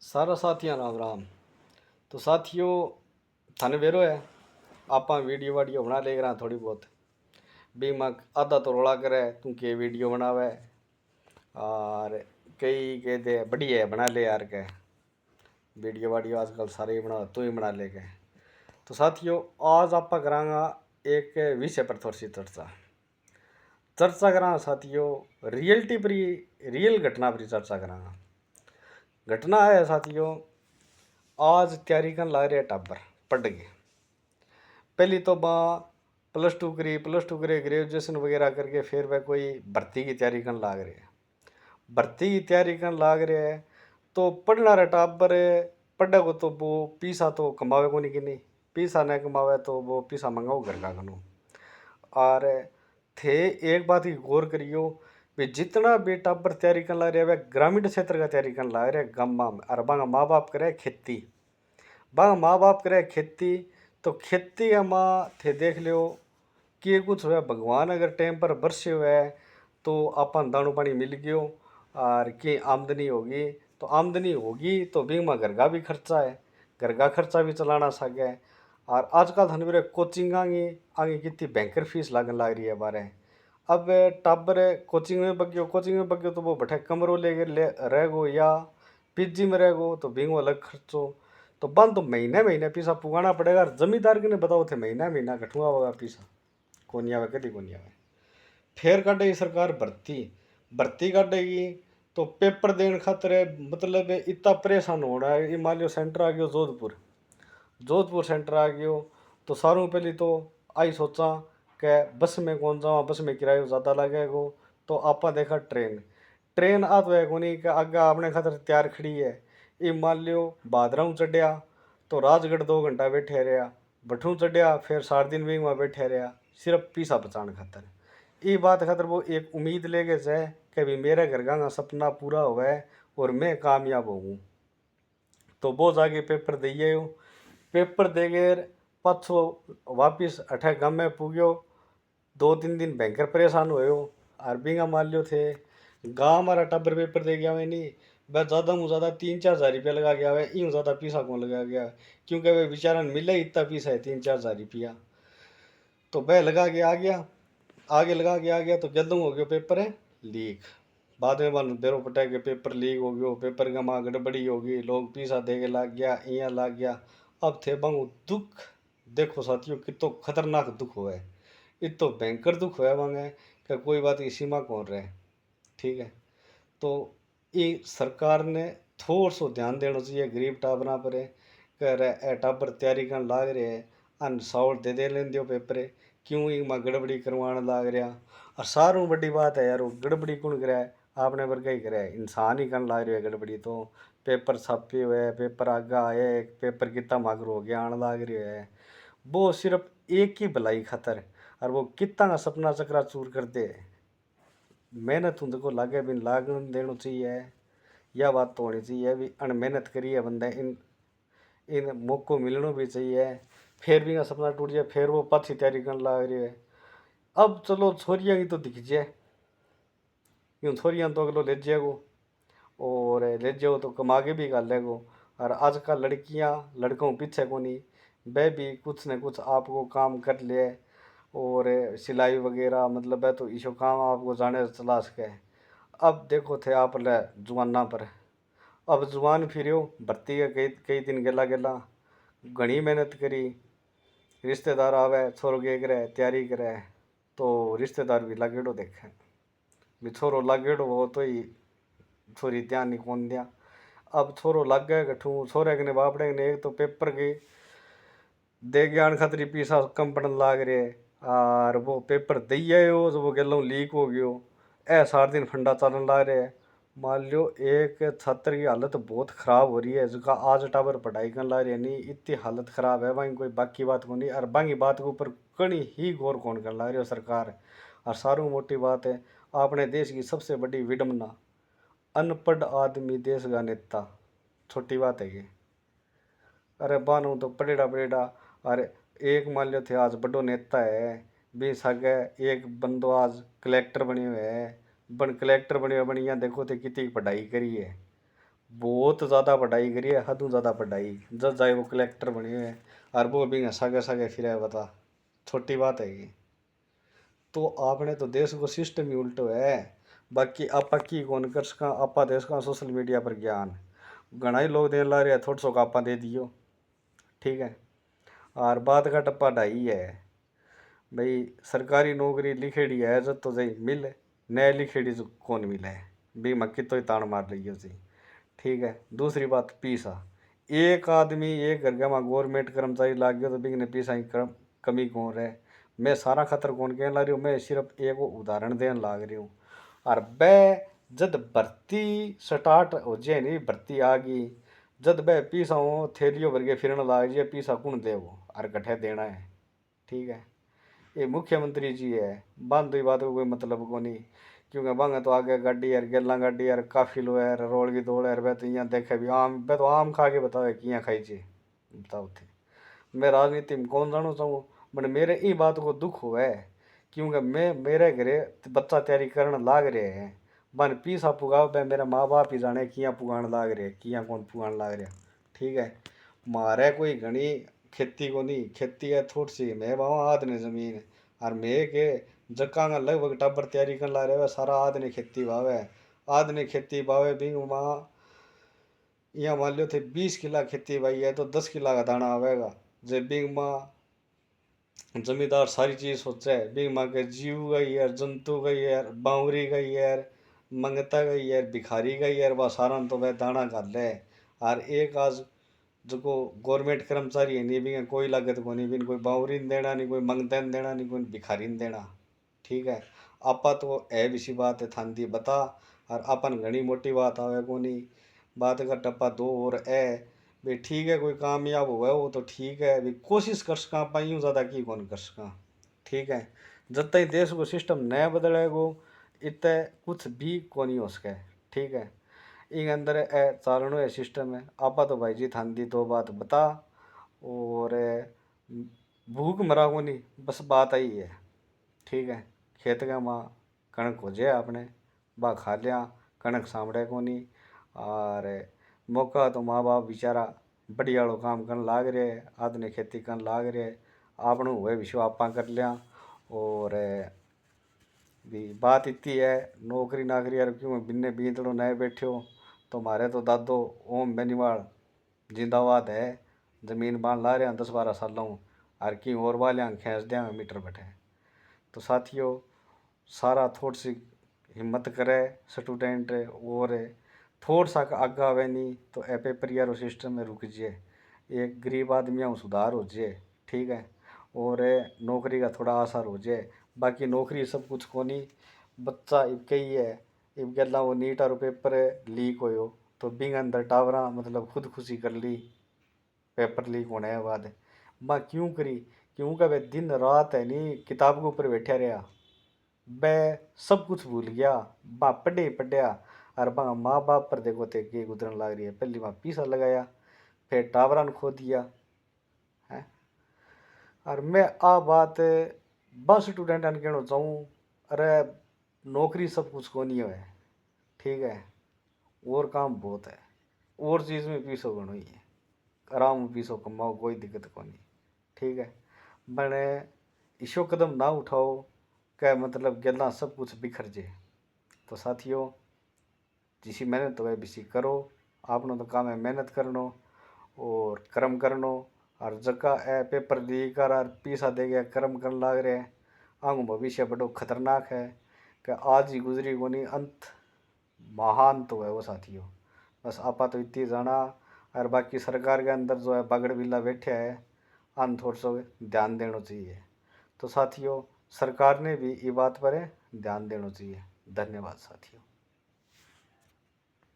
सारा साथियों राम राम। तो साथियों थाने बेरो है आप वीडियो वाडियो बना ले रहा थोड़ी बहुत भी मैं आधा तो रोला करे तू के वीडियो बनावे और कई कहते बढ़िया है बना ले यार के वीडियो वाडियो आजकल सारे ही बना तू ही बना ले के। तो साथियों आज आप करांगा एक विषय पर थोड़ी सी चर्चा चर्चा करा साथियों रियलिटी पर रियल घटना पर चर्चा करांगा। घटना है साथियों आज तैयारी कर ला रहे टाबर पढ़ गए पहली तो बा प्लस टू करे ग्रेजुएशन वगैरह करके फिर वह कोई भर्ती की तैयारी करने लाग रहे है। भर्ती की तैयारी करने लाग रहे है तो पढ़ना रहा टाबर पढ़े को तो वो पीसा तो कमावे को नहीं कि नहीं पीसा नहीं कमावे तो वो पीसा मंगाओ घर का कनो। और थे एक बात की गौर करियो वे जितना भी टाबर तैयारी करने लग रहे वह ग्रामीण क्षेत्र का तैयारी करने लग रहे गाँव में और बांगा माँ बाप करे खेती बांगा माँ बाप करे खेती। तो खेती का माँ थे देख लियो कि कुछ हुआ भगवान अगर टाइम पर बरसे हुआ है तो अपन दाणु पानी मिल गयो और कि आमदनी होगी तो आमदनी होगी तो भी में घर का भी खर्चा है घर का खर्चा भी चलाना सके। और आजकल धन मेरे कोचिंग आगे आगे कितनी बैंकर फीस लागन लाग रही है बारे अब टाबर कोचिंग में बग्यो तो वो बैठे कमरो ले रह गो या पीजी में रह गो तो भी अलग खर्चो तो बंद तो महीने महीने पीसा पुगाना पड़ेगा। जमींदार के ने बताओ थे महीना महीना घटुआ होगा पीसा कोनी आवे कदी कोनी आवे। फिर काटेगी सरकार भर्ती भर्ती काटेगी तो पेपर देने खातर मतलब इतना परेशान हो रहा है। मान लियो सेंटर आ गयो जोधपुर सेंटर आ गयो तो सारों पहली तो आई सोचा कि बस में कौन जावा बस में किराया ज़्यादा लगेगा तो आपा देखा ट्रेन ट्रेन आ तो है कोनी कि आगे आपने खातर तैयार खड़ी है। ये मान लियो भादराऊ चढ़िया तो राजगढ़ 2 घंटा बैठे रहा भठू चढ़िया फिर 7 दिन भी वहाँ बैठे रहा सिर्फ पीसा बचाने खातर। ये बात खातर वो एक उम्मीद लेके जाए कि भी मेरे घर का सपना पूरा हुआ है और मैं कामयाब हूँ। तो वो जाके पेपर दिए पेपर दे गए पाछो वापिस अठे गाँव में पुग्यो 2-3 दिन भयंकर परेशान हुए और बिंगा मान लियो थे गाँव हमारा टब्बर पेपर दे गया नहीं वह ज़्यादा में ज़्यादा 3-4 हज़ार रुपया लगा गया है यूँ ज़्यादा पीसा कौन लगा गया क्योंकि वह बेचारा मिले इतना पीसा है 3-4 हज़ार रुपया। तो वह लगा के आ गया आगे लगा के आ गया तो जल्द हो गया पेपर है लीक बाद में मान बेरो पटा के पेपर लीक हो गयो पेपर का माँ गड़बड़ी होगी लोग पीसा दे के लाग गया यहाँ लाग गया। अब थे बंग दुख देखो साथियों कितो खतरनाक दुख हुआ है इतो भयंकर दुख हुआ मांगे कि कोई बात की सीमा कौन रहे ठीक है। तो ये सरकार ने थोड़ा सो ध्यान देना चाहिए गरीब टाबरा पर कह रहे टाबर तैयारी करने लाग रहे है अन साउल दे लें दियो पेपर क्यों ही माँ गड़बड़ी करवाने लाग रहा। और सारों बड़ी बात है यार वो गड़बड़ी कौन करे आपने वर्ग ही करे इंसान ही करने लाग रहे है गड़बड़ी तो पेपर छापे हुए पेपर आगा आए पेपर कितना मागर हो गया आने लाग रहे है वो सिर्फ एक ही भलाई खातर और वो कितना का सपना चकराचूर कर दे। मेहनत उनको लागे भी लागन देना चाहिए यह बात तो होनी चाहिए भी अन मेहनत करी है बंदे इन इन मौको मिलना भी चाहिए फिर भी सपना टूट जाए फिर वो पाछी तैयारी करने लग रही है। अब चलो छोरियाँ की तो दिख जाए यूँ छोरियाँ तो अगलो ले जाएगो और ले जाओ तो कमा के भी कर लेगो। और आजकल लड़कियाँ लड़कों पीछे को नहीं वह भी कुछ न कुछ आपको काम कर ले और सिलाई वगैरह मतलब है तो इसो काम आपको जाने चला सके। अब देखो थे आप ले जुआना पर अब जुआन फिरो भर्ती के कई कई दिन गेला गेला घनी मेहनत करी रिश्तेदार आवे छोरो के करे तैयारी करे तो रिश्तेदार भी लागेड़ो देखे भी छोरो लागेड़ो हो तो ही छोरी ध्यान नहीं कौन दिया। अब छोरो लग गए गठू छोरे के ने बापड़े ने एक तो पेपर के दे ज्ञान खतरी पीसा कम पड़न लाग रहे और वो पेपर दिए हो तो वो गेलों लीक हो गयो 7 दिन फंडा चलन लाग रहे। मान लियो एक छात्र की हालत बहुत ख़राब हो रही है जिसका आज टावर पढ़ाई करने ला रही है नहीं इतनी हालत ख़राब है वहीं कोई बाकी बात को नहीं और बाकी बात के ऊपर कहीं ही गौर कौन कर ला रही हो सरकार। और सारू मोटी बात है अपने देश की सबसे बड़ी विडम्बना अनपढ़ आदमी देश का नेता छोटी बात है ये। अरे बानू तो पढ़ेड़ा पढ़ेड़ा अरे एक मान लियो थे आज बड़ो नेता है भी सगे एक बंदो आज कलेक्टर बने हुए है बन कलेक्टर बने हुए बनिया देखो थे कितनी पढ़ाई करी है बहुत ज़्यादा पढ़ाई करी है, हदों ज़्यादा पढ़ाई, जब जाए वो कलेक्टर बने हुए हैं और वो भी सगे सगे फिर है, बता छोटी बात है ये। तो आपने तो देश को सिस्टम ही उल्टो है। बाकी आपा की कौन कर सका, आपा दे सका सोशल मीडिया पर ज्ञान, घना ही लोग देने ला रहे हैं, थोड़ा सो का आपा दे दियो, ठीक है। और बात का टप्पा ढाई है भाई, सरकारी नौकरी लिखेड़ी है जब तो जाई मिले, नए लिखेड़ी जो कौन मिले भी मक्की तो ही तान मार रही है जी, ठीक है। दूसरी बात पीसा, एक आदमी एक घर का गवर्नमेंट कर्मचारी लाग गया तो बिगने पीसा की कमी कौन रहे। मैं सारा खतर कौन कहने ला रही हूँ, मैं सिर्फ एक उदाहरण देने लाग रही हूँ। और बै जब भर्ती स्टार्ट हो जाए, नहीं भर्ती आ गई, जब बै पीसा हो थैलियों भर के फिरने लाग जाए, पीसा कौन दे वो और कट्ठे देना है, ठीक है। ये मुख्यमंत्री जी है, बांध दो बात को कोई मतलब को नहीं, क्योंकि बांगे तो आगे गाड़ी यार गेला गाड़ी यार काफी लो यार रोल की दौड़ यार, तो यहाँ देखे भी आम बे तो आम खा के बताओ कि खाई चे, बताओ थे। मैं राजनीति में कौन जानो चाहूँ, बट मेरे ई बात को दुख हुआ है, क्योंकि मैं मेरे घरे बच्चा तैयारी करने लाग रहे हैं, बन पीसा पुगाओ बे मेरा माँ बाप ही जाने किया पुगान लाग रहे, किया कौन पुगान लाग रहा, ठीक है। मारे कोई घनी खेती को नहीं, खेती है थोड़ी सी, मैं बाबा आद ने जमीन और मैं के जक्का लगभग टाबर तैयारी कर ला रहे हो, सारा आद ने खेती वावे, आद ने खेती वावे भी वहाँ, यहाँ मान लो थे 20 किला खेती बाई है तो 10 किला का दाना आवेगा। जब बिंग माँ जमींदार सारी चीज सोचे, बिंग माँ के जीव गई यार, जंतु गई यार, बावरी गई यार, मंगता गई यार, भिखारी गई यार, वह सारा तो वह दाना कर ले। और एक आज जो को गवर्नमेंट कर्मचारी है नहीं भी कोई लागत को नहीं, भी कोई बावरी ने देना नहीं, कोई मंगता ने देना नहीं, कोई भिखारी ने देना, ठीक है। आपा तो है विसी बात है थान दी बता, और अपन घनी मोटी बात आवे को नहीं, बात का टप्पा दो और है भाई, ठीक है। कोई कामयाब हुआ वो तो ठीक है भाई, कोशिश कर सका अपन यूँ ज़्यादा की कौन कर सका, ठीक है। जब तक देश को सिस्टम नया बदलेगो इतने कुछ भी कौन हो सके, ठीक है। इन अंदर ए चारणों है सिस्टम है, आपा तो भाई जी थान दी दो बात बता, और भूख मरा को नहीं, बस बात आई है, ठीक है। खेत का माँ कणक हो जाए आपने बा खा लिया, कणक सामड़े को नहीं, और मौका तो माँ बाप बेचारा बढ़िया वालों काम करने लाग रहे, आदमी खेती करने लाग रहे, आपनों हुए विश्व आपा कर लिया। और भी बात इतनी है, नौकरी नाकरी यार क्यों बिन्ने बीतड़ो नए बैठे हो, तो हमारे तो दादो ओम बेनीवाल जिंदाबाद है, जमीन बांध ला रहे हैं 10-12 सालों, और की और वाले खींच देंगे मीटर बैठे। तो साथियों सारा थोड़ी सी हिम्मत करे स्टूडेंट, और थोड़ा सा आगे आवे नहीं तो ए पेपर यारो सिस्टम में रुक जाए, एक गरीब आदमी में सुधार हो जाए, ठीक है। और नौकरी का थोड़ा आसार हो जाए, बाकी नौकरी सब कुछ को नहीं। बच्चा इब कही है, इब गला वो नीट और पेपर लीक हो तो बिंग अंदर टावरा मतलब खुद खुशी कर ली, पेपर लीक होने के बाद माँ क्यों करी, क्योंकि वे दिन रात है नहीं किताब के ऊपर बैठा रहा, मैं सब कुछ भूल गया, बा पढ़े पढ़िया, और बा माँ बाप पर देखो थे कि गुजरन लग रही है, पहली बार पीसा लगाया, फिर टावरन खो दिया है। और मैं आ बात बस स्टूडेंट कहना चाहूँ, अरे नौकरी सब कुछ को नहीं है, ठीक है। और काम बहुत है, और चीज़ में पीसो गणो ही है, आराम में पीसो कमाओ कोई दिक्कत को नहीं, ठीक है। मैंने इसो कदम ना उठाओ क्या मतलब गल्ला सब कुछ बिखर जाए। तो साथियों जिसी मेहनत हो बिसी करो, आपनो तो काम है मेहनत करनो और कर्म करनो, और जगह ए पेपर दी कर और पीसा दे गया कर्म करने लाग रहे हैं, आंगू भविष्य बड़ो खतरनाक है कि आज ही गुजरी को नहीं अंत महान तो है वो साथियों। बस आपा तो इतनी जाना, और बाकी सरकार के अंदर जो है पगड़ बिल्ला बैठे है, अन थोड़ा सा ध्यान देना चाहिए। तो साथियों सरकार ने भी ये बात पर ध्यान देना चाहिए। धन्यवाद साथियों।